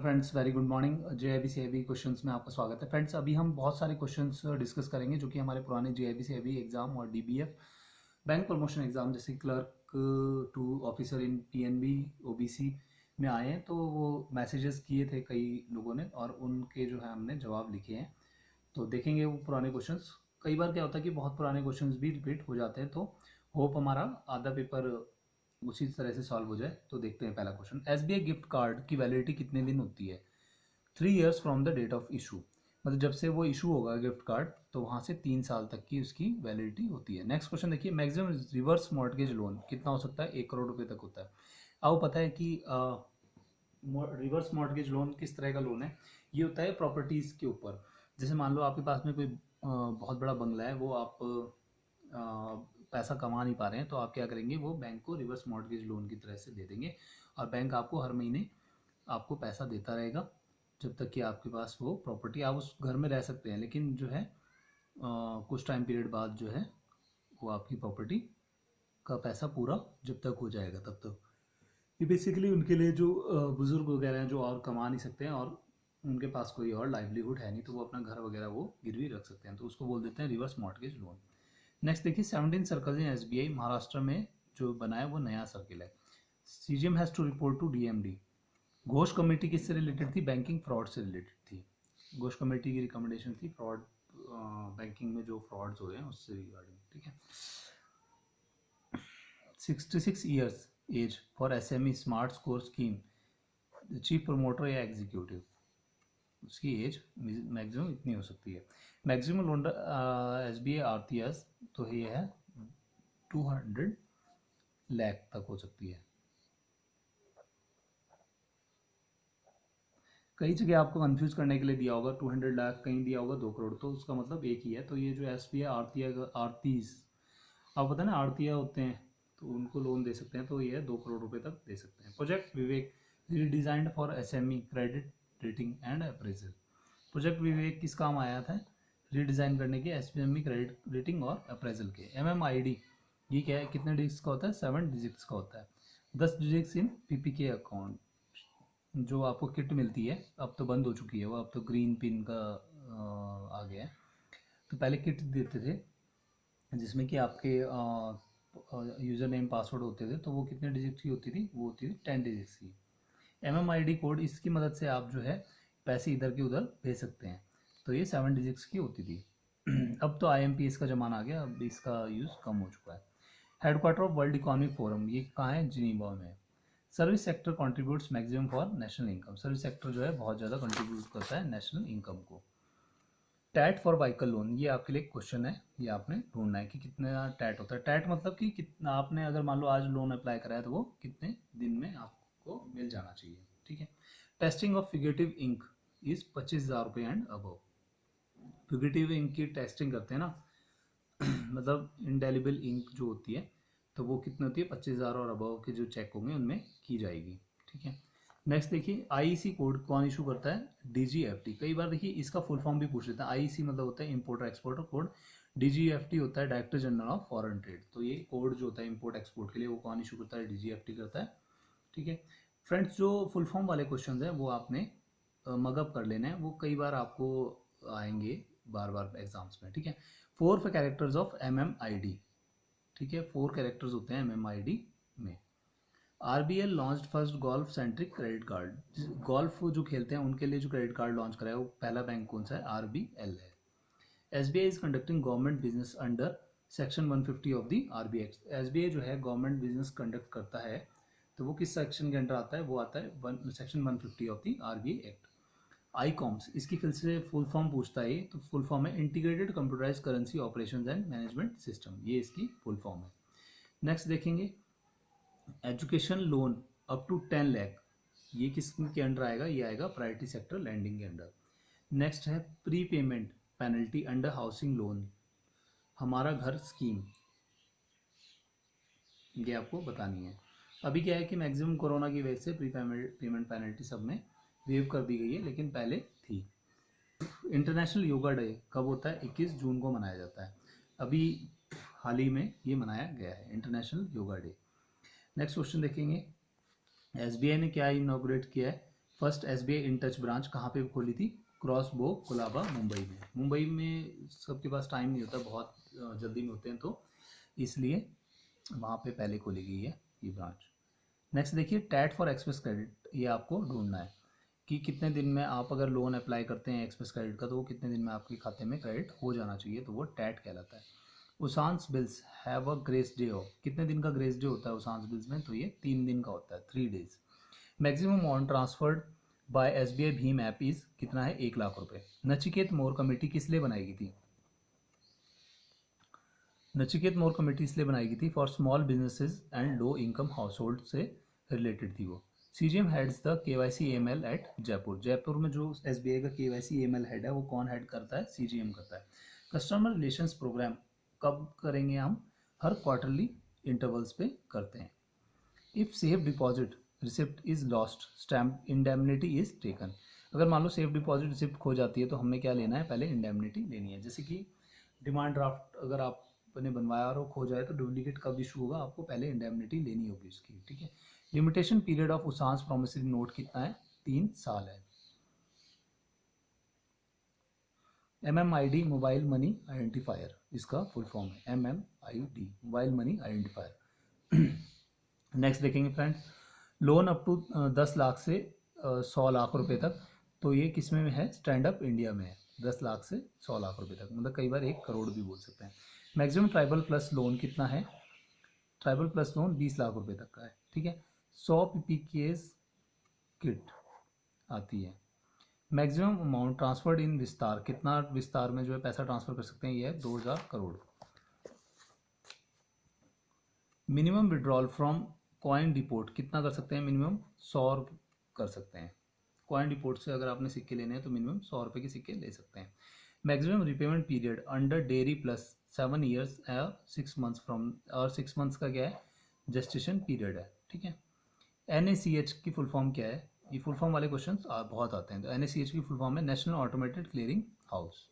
Friends, very good morning. JIB CIB questions में आपका स्वागत है। फ्रेंड्स, अभी हम बहुत सारे क्वेश्चंस डिस्कस करेंगे जो कि हमारे पुराने जेआईबी सीआईबी एग्जाम और डीबीएफ बैंक प्रमोशन एग्जाम जैसे clerk to officer in PNB OBC में आए हैं। तो वो मैसेजेस किए थे कई लोगों ने और उनके जो है हमने जवाब लिखे हैं। तो देखेंगे वो पुराने क्वेश्चंस। कई बार क्या होता है कि बहुत पुराने क्वेश्चंस भी रिपीट हो जाते हैं, तो होप हमारा आधा पेपर उसी तरह से सॉल्व हो जाए। तो देखते हैं पहला क्वेश्चन। एसबीआई गिफ्ट कार्ड की वैलिडिटी कितने दिन होती है? 3 years from the date of issue. मतलब जब से वो इशू होगा गिफ्ट कार्ड तो वहाँ से 3 साल तक की उसकी वैलिडिटी होती है। नेक्स्ट क्वेश्चन देखिए, मैक्सिमम रिवर्स मॉर्टगेज लोन कितना हो सकता है? 1 करोड़ रुपए तक होता है। आपको पता है कि रिवर्स मॉर्टगेज लोन किस तरह का लोन है? ये होता है प्रॉपर्टीज़ के ऊपर। जैसे मान लो आपके पास में कोई बहुत बड़ा बंगला है, वो आप पैसा कमा नहीं पा रहे हैं, तो आप क्या करेंगे, वो बैंक को रिवर्स मॉर्टगेज लोन की तरह से दे देंगे और बैंक आपको हर महीने आपको पैसा देता रहेगा जब तक कि आपके पास वो प्रॉपर्टी, आप उस घर में रह सकते हैं, लेकिन जो है कुछ टाइम पीरियड बाद जो है वो आपकी प्रॉपर्टी का पैसा पूरा जब तक हो जाएगा तब तक। ये बेसिकली उनके लिए जो बुजुर्ग वगैरह हैं जो और कमा नहीं सकते हैं और उनके पास कोई और लाइवलीहुड है नहीं, तो वो अपना घर वगैरह वो गिरवी रख सकते हैं, तो उसको बोल देते हैं रिवर्स मॉर्टगेज लोन। नेक्स्ट देखिए, 17 सर्कल इन एसबीआई महाराष्ट्र में जो बना है वो नया सर्किल है। CGM has to report to DMD. Ghosh committee किससे रिलेटेड थी? बैंकिंग फ्रॉड से रिलेटेड थी। घोष कमेटी की रिकमेंडेशन थी फ्रॉड, बैंकिंग में जो फ्रॉड्स हो रहे हैं उससे रिगार्डिंग। ठीक है। 66 years age for SME smart score scheme, chief promoter या एग्जीक्यूटिव, उसकी एज मैक्सिमम इतनी हो सकती है। मैक्सिमम लोन एसबीआई आरटीएस तो ये है 200 लाख तक हो सकती है। कई जगह आपको कंफ्यूज करने के लिए दिया होगा 200 लाख, कहीं दिया होगा 2 करोड़, तो उसका मतलब एक ही है। तो ये जो एसबीआई आरतीस, आप पता है ना आरती होते हैं, तो उनको लोन दे सकते हैं, तो ये 2 करोड़ रुपए तक दे सकते हैं। Project Vivek redesigned for SME credit rating and appraisal. Project Vivek किस काम आया था? रीडिज़ाइन करने के एसएमई क्रेडिट रेटिंग और अप्रेजल के। एमएमआईडी ये क्या है, कितने डिजिट्स का होता है? 7 डिजिट्स का होता है। 10 डिजिट्स इन पीपीके अकाउंट। जो आपको किट मिलती है, अब तो बंद हो चुकी है वो, अब तो ग्रीन पिन का आ गया है। तो पहले किट देते थे जिसमें कि आपके यूज़र नेम पासवर्ड होते थे, तो वो कितने डिजिट की होती थी? वो होती थी 10 डिजिट्स की। एमएमआईडी कोड, इसकी मदद से आप जो है पैसे इधर के उधर भेज सकते हैं, तो ये 7 डिजिट्स की होती थी। अब तो आईएमपीएस का ज़माना आ गया, अब इसका यूज़ कम हो चुका है। Headquarter of world economic forum ये कहाँ है? जिनीवा में। Service sector contributes maximum for national income. Service sector जो है बहुत ज़्यादा कंट्रीब्यूट करता है नेशनल इनकम को। टैट फॉर व्हीकल लोन, ये आपके लिए क्वेश्चन है, ये आपने ढूंढना है कि कितना टैट होता है। टैट मतलब कि कितना आपने अगर मान लो आज लोन अप्लाई करा है तो वो कितने दिन में आपको मिल जाना चाहिए। ठीक है। Testing of fugitive ink is 25,000 रुपये एंड अबव। फिगेटिव इंक की टेस्टिंग करते हैं ना मतलब इंडेलिबल इंक जो होती है, तो वो कितनी होती है? 25,000 और अबव के जो चेक होंगे उनमें की जाएगी। ठीक है। नेक्स्ट देखिए, आईईसी कोड कौन इशू करता है? डीजीएफटी। कई बार देखिए इसका फुल फॉर्म भी पूछ लेता है। आईईसी मतलब होता है इंपोर्टर एक्सपोर्टर कोड, डीजीएफटी होता है director general of foreign trade. तो ये कोड जो होता है इंपोर्ट एक्सपोर्ट के लिए वो कौन इशू करता है? डीजीएफटी करता है। ठीक है। फ्रेंड्स, जो फुल फॉर्म वाले क्वेश्चन हैं वो आपने मगअप कर लेना है, वो कई बार आपको आएंगे बार बार एग्जाम्स में। ठीक है। 4 कैरेक्टर्स ऑफ एमएमआईडी। ठीक है, 4 कैरेक्टर्स होते हैं एमएमआईडी में। RBL launched first golf centric credit card. Golf जो खेलते हैं उनके लिए जो क्रेडिट कार्ड लॉन्च कराया वो पहला बैंक कौन सा है? आरबीएल है। SBI is conducting government business under section 150 of the RBI act. SBI जो है गवर्नमेंट बिजनेस कंडक्ट करता है, तो वो किस सेक्शन के अंडर आता है? वो आता है section 150 of the RBI act. ICOMS, इसकी फिर से फुल फॉर्म पूछता है, तो फुल फॉर्म है integrated computerized currency operations and management system, ये इसकी फुल फॉर्म है। नेक्स्ट देखेंगे, education loan up to 10 lakh, ये किसके अंडर आएगा? ये आएगा प्रायोरिटी सेक्टर लैंडिंग के अंडर। नेक्स्ट है pre payment penalty under housing loan, हमारा घर स्कीम, ये आपको बतानी है। अभी क्या है कि मैक्सिमम कोरोना की वजह से प्री पेमेंट पेनल्टी सब में वेव कर दी गई है, लेकिन पहले थी। इंटरनेशनल योगा डे कब होता है? 21 जून को मनाया जाता है। अभी हाल ही में ये मनाया गया है international yoga day. Next question देखेंगे, एसबीआई ने क्या इनॉग्रेट किया है? First SBI in touch branch कहाँ पे खोली थी? क्रॉसबो कोलाबा मुंबई में। मुंबई में सबके पास टाइम नहीं होता, बहुत जल्दी में होते हैं, तो इसलिए वहाँ पे पहले खोली गई है ये ब्रांच। नेक्स्ट देखिए, टैट फॉर एक्सप्रेस क्रेडिट, ये आपको ढूंढना है कि कितने दिन में आप अगर लोन अप्लाई करते हैं एक्सप्रेस क्रेडिट का तो वो कितने दिन में आपके खाते में क्रेडिट हो जाना चाहिए, तो वो टैट कहलाता है। Usance bills have a grace day of, कितने दिन का ग्रेस डे होता है उसांस बिल्स में? तो ये 3 दिन का होता है, 3 days. Maximum amount transferred by SBI Bhim app is कितना है? 1 लाख रुपए। नचिकेत मोर कमेटी किस लिए बनाई गई थी? नचिकेत मोर कमेटी इसलिए बनाई गई थी for small businesses and low income house से रिलेटेड थी वो। CGM heads the KYC AML at Jaipur, Jaipur में जो SBI का KYC AML हेड है वो कौन हेड करता है? CGM करता है। कस्टमर रिलेशंस प्रोग्राम कब करेंगे हम? हर क्वार्टरली इंटरवल्स पे करते हैं। If safe deposit receipt is lost stamp indemnity is taken, अगर मान लो सेफ डिपॉजिट रिसिप्ट खो जाती है तो हमें क्या लेना है? पहले इंडेमनिटी लेनी है। जैसे कि डिमांड ड्राफ्ट अगर आपने बनवाया और वो खो जाए तो डुप्लीकेट कब इशू होगा? आपको पहले इंडेमनिटी लेनी होगी उसकी, ठीक है। Limitation period of usance promissory note कितना है? 3 साल है। MMID मोबाइल मनी आइडेंटिफायर, इसका फुल फॉर्म है MMID mobile money identifier. Next देखेंगे friend, loan up to 10 lakh से 100 लाख रुपए तक, तो ये किस में है? स्टैंड अप इंडिया में है। 10 लाख से 100 लाख रुपए तक, मतलब कई बार 1 करोड़ भी बोल सकते हैं। मैक्सिमम ट्राइबल प्लस लोन कितना है? ट्राइबल प्लस लोन 20 लाख रुपए तक का है, ठीक है। 100 PPKs किट आती है। मैक्सिमम अमाउंट ट्रांसफर्ड इन विस्तार, कितना विस्तार में जो है पैसा ट्रांसफर कर सकते हैं? ये है 2000 crore. Minimum withdrawal from coin depot कितना कर सकते हैं? मिनिमम 100 कर सकते हैं। कॉइन डिपोट से अगर आपने सिक्के लेने हैं तो मिनिमम 100 रुपये के सिक्के ले सकते हैं। Maximum repayment period under dairy plus 7 years 6 months from, और 6 months का क्या है? जस्टिशन पीरियड है, ठीक है। NACH की फुल फॉर्म क्या है? ये फुल फॉर्म वाले क्वेश्चन बहुत आते हैं। तो NACH की फुल फॉर्म है national automated clearing house.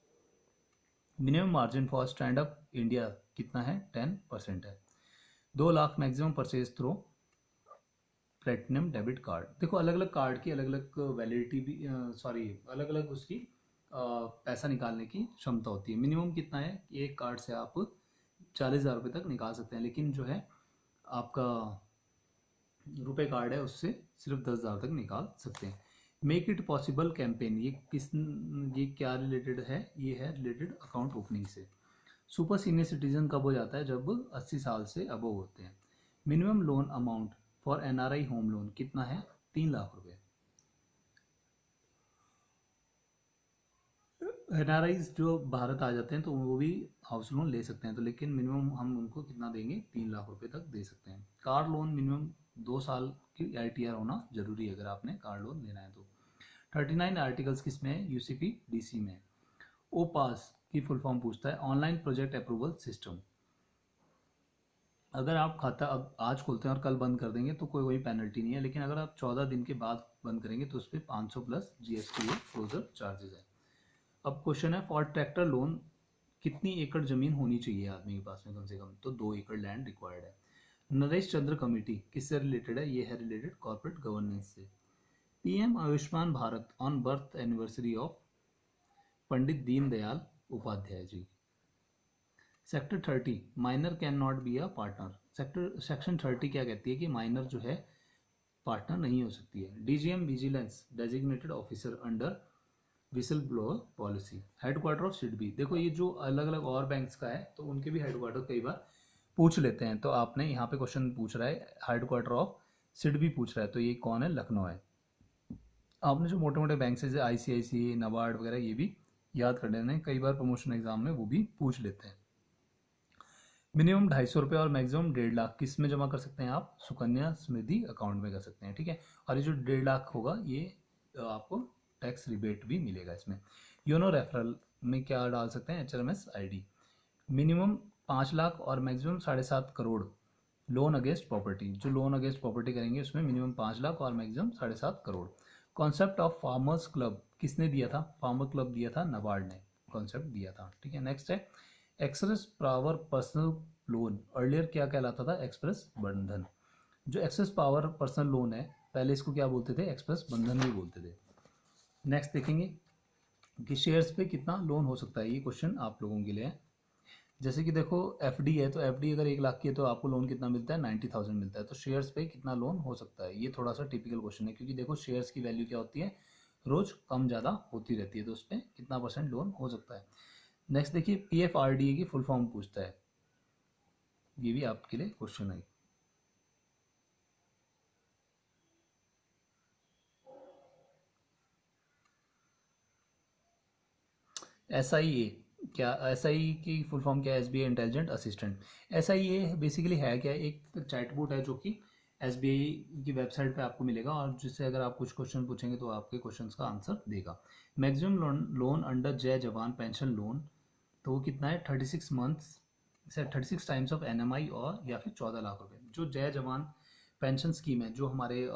Minimum margin for stand up India कितना है? 10% है। 2 lakh maximum purchase through platinum debit card. देखो अलग अलग कार्ड की अलग अलग वैलिडिटी भी, सॉरी अलग अलग उसकी पैसा निकालने की क्षमता होती है। मिनिमम कितना है? एक कार्ड से आप 40,000 रुपये तक निकाल सकते हैं, लेकिन जो है आपका रुपए कार्ड है उससे सिर्फ 10,000 तक निकाल सकते हैं। मेक इट पॉसिबल कैंपेन, ये क्या रिलेटेड है? ये है रिलेटेड अकाउंट ओपनिंग से। सुपर सीनियर सिटीजन कब हो जाता है? जब 80 साल से अबव होते हैं। Minimum loan amount for NRI home loan कितना है? 3 लाख रुपए। NRI जो भारत आ जाते हैं तो वो भी हाउस लोन ले सकते हैं, तो लेकिन मिनिमम हम उनको कितना देंगे? 3 लाख रुपए तक दे सकते हैं। कार लोन मिनिमम 2 साल की ITR होना जरूरी है अगर आपने कार लोन लेना है तो। 39 आर्टिकल्स किस में है? UCP DC में। OPAS की फुल फॉर्म पूछता है ऑनलाइन प्रोजेक्ट अप्रूवल सिस्टम। अगर आप खाता अब आज खोलते हैं और कल बंद कर देंगे तो कोई पेनल्टी नहीं है, लेकिन अगर आप 14 दिन के बाद बंद करेंगे तो उस पर 500 प्लस GST क्लोजर चार्जेस है। अब क्वेश्चन है फॉर ट्रैक्टर लोन कितनी एकड़ जमीन होनी चाहिए आदमी के पास में? कम से कम तो 2 एकड़ लैंड रिक्वायर्ड है। नरेश चंद्र कमेटी किससे रिलेटेड है? ये है रिलेटेड कॉर्पोरेट गवर्नेंस से। PM Ayushman Bharat on birth anniversary of Pandit Deendayal Upadhyay ji. Sector 30 minor can not be a partner, section 30 क्या कहती है? कि माइनर जो है पार्टनर नहीं हो सकती है। DGM vigilance designated officer under whistle blower policy. Headquarter of SIDBI, देखो ये जो अलग अलग और बैंक्स का है तो उनके भी हेडक्वार्टर कई बार पूछ लेते हैं, तो आपने यहाँ पे क्वेश्चन पूछ रहा है हेडक्वार्टर ऑफ सिडबी पूछ रहा है, तो ये कौन है? लखनऊ है। आपने जो मोटे मोटे बैंक से ICICI नाबार्ड वगैरह ये भी याद कर लेना है, कई बार प्रमोशन एग्जाम में वो भी पूछ लेते हैं। मिनिमम 250 रुपये और मैक्सिमम 1.5 लाख किस में जमा कर सकते हैं आप? सुकन्या समृद्धि अकाउंट में कर सकते हैं, ठीक है। और ये जो 1.5 लाख होगा ये आपको टैक्स रिबेट भी मिलेगा इसमें। योनो रेफरल में क्या डाल सकते हैं? HRMS ID। मिनिमम 5 लाख और maximum 7.5 crore loan against property, जो लोन अगेंस्ट प्रॉपर्टी करेंगे उसमें मिनिमम 5 लाख और maximum 7.5 crore. Concept of farmers club किसने दिया था? फार्मर क्लब दिया था, नाबार्ड ने कॉन्सेप्ट दिया था, ठीक है। नेक्स्ट है express power personal loan, earlier क्या कहलाता था? एक्सप्रेस बंधन। जो एक्सेस पावर पर्सनल लोन है पहले इसको क्या बोलते थे, एक्सप्रेस बंधन भी बोलते थे। नेक्स्ट देखेंगे कि शेयर्स पे कितना लोन हो सकता है, ये क्वेश्चन आप लोगों के लिए है। जैसे कि देखो एफडी है, तो एफडी अगर 1 लाख की है तो आपको लोन कितना मिलता है, 90,000 मिलता है। तो शेयर्स पे कितना लोन हो सकता है, ये थोड़ा सा टिपिकल क्वेश्चन है, क्योंकि देखो शेयर्स की वैल्यू क्या होती है, रोज कम ज़्यादा होती रहती है, तो उस पर कितना % लोन हो सकता है। नेक्स्ट देखिए PFRDA की फुल फॉर्म पूछता है, ये भी आपके लिए क्वेश्चन है। SIA, क्या SI की फुल फॉर्म क्या है, SBI intelligent assistant. SIA basically है क्या, एक चैटबॉट है जो कि SBI की वेबसाइट पे आपको मिलेगा, और जिससे अगर आप कुछ क्वेश्चन पूछेंगे तो आपके क्वेश्चंस का आंसर देगा। मैक्सिमम लोन अंडर जय जवान पेंशन लोन, तो वो कितना है, 36 मंथ्स से 36 टाइम्स ऑफ NMI, और या फिर 14 लाख रुपए। जो जय जवान पेंशन स्कीम है, जो हमारे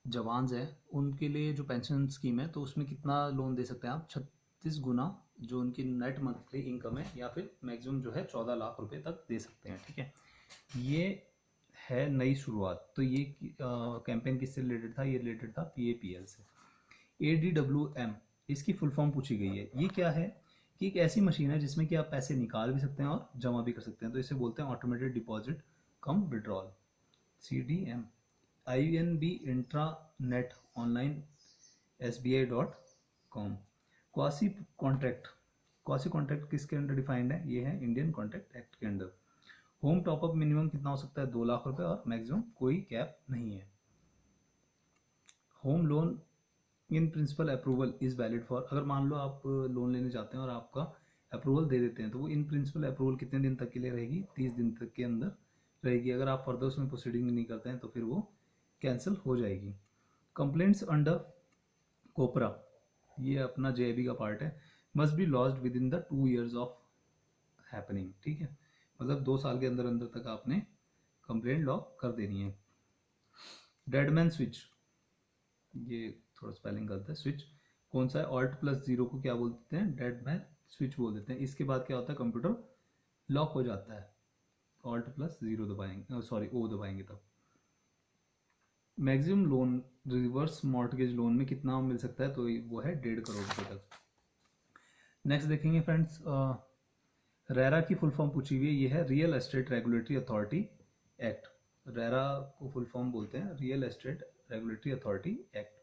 जवान्स हैं उनके लिए जो पेंशन स्कीम है, तो उसमें कितना लोन दे सकते हैं आप, 36 गुना जो उनकी नेट मंथली इनकम है, या फिर मैक्सिमम जो है 14 लाख रुपए तक दे सकते हैं। ठीक है, ये है नई शुरुआत। तो ये कैंपेन किससे रिलेटेड था, ये रिलेटेड था PAPL से। ADWM, इसकी फुल फॉर्म पूछी गई है। ये क्या है कि एक ऐसी मशीन है जिसमें कि आप पैसे निकाल भी सकते हैं और जमा भी कर सकते हैं, तो इसे बोलते हैं automated deposit cum withdrawal, CDM। INB intranet online SBI.com। Quasi contract, quasi contract किसके अंडर डिफाइंड है, ये है इंडियन कॉन्ट्रैक्ट एक्ट के अंडर। होम टॉपअप मिनिमम कितना हो सकता है, 2 लाख रुपए, और मैक्सिमम कोई कैप नहीं है। Home loan in principle approval is valid for, अगर मान लो आप लोन लेने जाते हैं और आपका अप्रूवल दे देते हैं, तो वो इन प्रिंसिपल अप्रूवल कितने दिन तक के लिए रहेगी, 30 दिन तक के अंदर रहेगी। अगर आप फर्दर उसमें प्रोसीडिंग नहीं करते हैं तो फिर वो कैंसिल हो जाएगी। कंप्लेंट्स अंडर कोपरा, ये अपना JIB का पार्ट है, must be lodged with in the 2 years of happening. ठीक है, मतलब 2 साल के अंदर अंदर तक आपने कंप्लेंट लॉक कर देनी है। डेडमैन स्विच, ये थोड़ा स्पेलिंग गलत है, स्विच कौन सा है, Alt+0 को क्या बोलते हैं, डेडमैन स्विच बोल देते हैं। इसके बाद क्या होता है, कंप्यूटर लॉक हो जाता है, Alt+0 दबाएंगे, सॉरी O दबाएंगे तब। Maximum loan reverse mortgage loan में कितना मिल सकता है, तो वो है 1.5 करोड़ रुपए तक। नेक्स्ट देखेंगे फ्रेंड्स, रेरा की फुल फॉर्म पूछी हुई है, ये है real estate regulatory authority act. RERA को फुल फॉर्म बोलते हैं real estate regulatory authority act.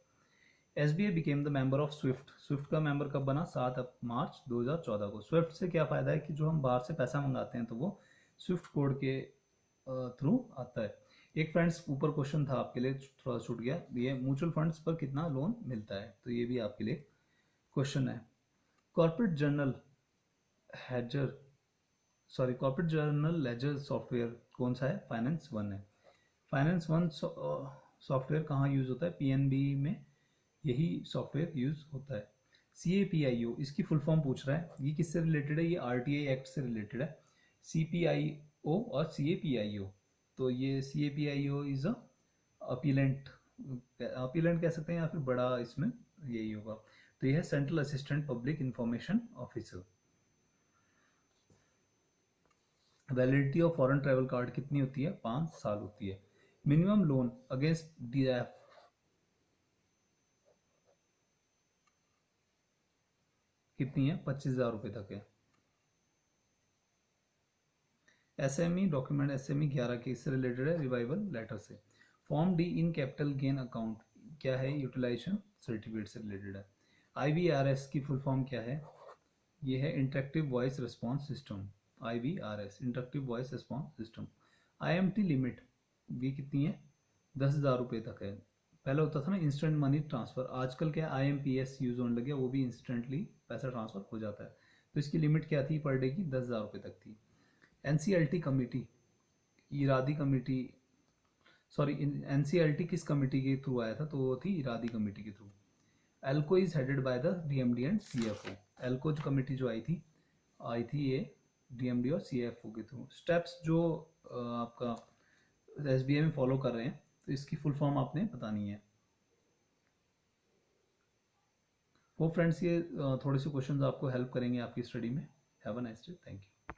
SBI became the member of Swift, Swift का मेंबर कब बना, 7 मार्च 2014 को। स्विफ्ट से क्या फ़ायदा है कि जो हम बाहर से पैसा मंगाते हैं तो वो स्विफ्ट कोड के थ्रू आता है। एक फ्रेंड्स ऊपर क्वेश्चन था आपके लिए, थोड़ा छूट गया, ये म्यूचुअल फंड्स पर कितना लोन मिलता है, तो ये भी आपके लिए क्वेश्चन है। Corporate journal ledger, sorry corporate journal ledger software कौन सा है, Finance1 है। Finance1 सॉफ्टवेयर कहाँ यूज़ होता है, PNB में यही सॉफ्टवेयर यूज़ होता है। CAPIO, इसकी फुल फॉर्म पूछ रहा है, ये किससे रिलेटेड है, ये RTI एक्ट से रिलेटेड है। CPIO और CAPIO, तो ये CAPIO is a appellate, appellate कह सकते हैं, या फिर बड़ा इसमें यही होगा। तो ये है central assistant public information officer. Validity of foreign travel card कितनी होती है, 5 साल होती है। मिनिमम लोन अगेंस्ट DF कितनी है, 25,000 रुपये तक है। SME डॉक्यूमेंट, SME 11 के इससे रिलेटेड है, रिवाइवल लेटर से। Form D in capital gain account क्या है, यूटिलाइजेशन सर्टिफिकेट से रिलेटेड है। IVRS की फुल फॉर्म क्या है, ये है interactive voice response system, IVRS interactive voice response system. IMT limit भी कितनी है, 10,000 रुपये तक है। पहले होता था ना इंस्टेंट मनी ट्रांसफर, आजकल क्या IMPS यूज होने लगे, वो भी इंस्टेंटली पैसा ट्रांसफर हो जाता है। तो इसकी लिमिट क्या थी पर डे की, 10,000 रुपये तक थी। NCLT committee, Eradi committee, sorry NCLT किस कमेटी के थ्रू आया था, तो वो थी इरादी कमेटी के through. ALCO is headed by the DMD and CFO। ALCO जो कमेटी जो आई थी ये DMD और CFO के थ्रू। स्टेप्स जो आपका SBI में फॉलो कर रहे हैं, तो इसकी फुल फॉर्म आपने बतानी है। वो फ्रेंड्स ये थोड़े से क्वेश्चंस आपको हेल्प करेंगे आपकी स्टडी में। Have a nice day, thank you.